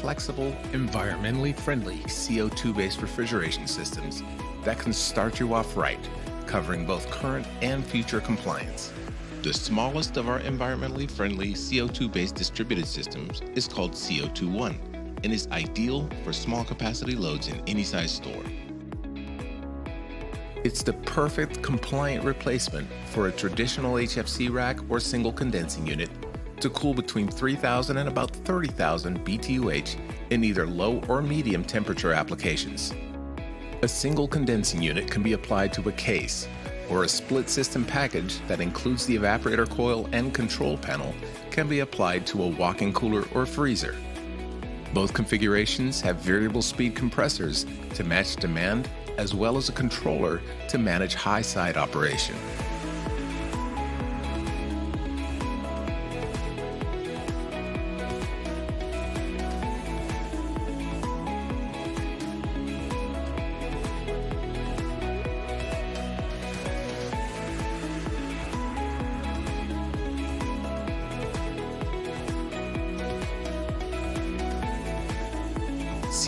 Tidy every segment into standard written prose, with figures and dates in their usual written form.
flexible, environmentally friendly CO2-based refrigeration systems that can start you off right, covering both current and future compliance. The smallest of our environmentally friendly CO2-based distributed systems is called CO2One and is ideal for small capacity loads in any size store. It's the perfect compliant replacement for a traditional HFC rack or single condensing unit to cool between 3,000 and about 30,000 BTUH in either low or medium temperature applications. A single condensing unit can be applied to a case, or a split system package that includes the evaporator coil and control panel can be applied to a walk-in cooler or freezer. Both configurations have variable speed compressors to match demand, as well as a controller to manage high side operation.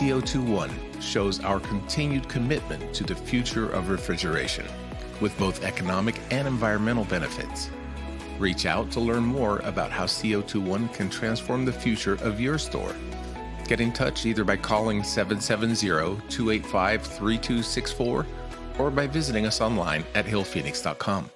CO2One shows our continued commitment to the future of refrigeration, with both economic and environmental benefits. Reach out to learn more about how CO2One can transform the future of your store. Get in touch either by calling 770-285-3264 or by visiting us online at hillphoenix.com.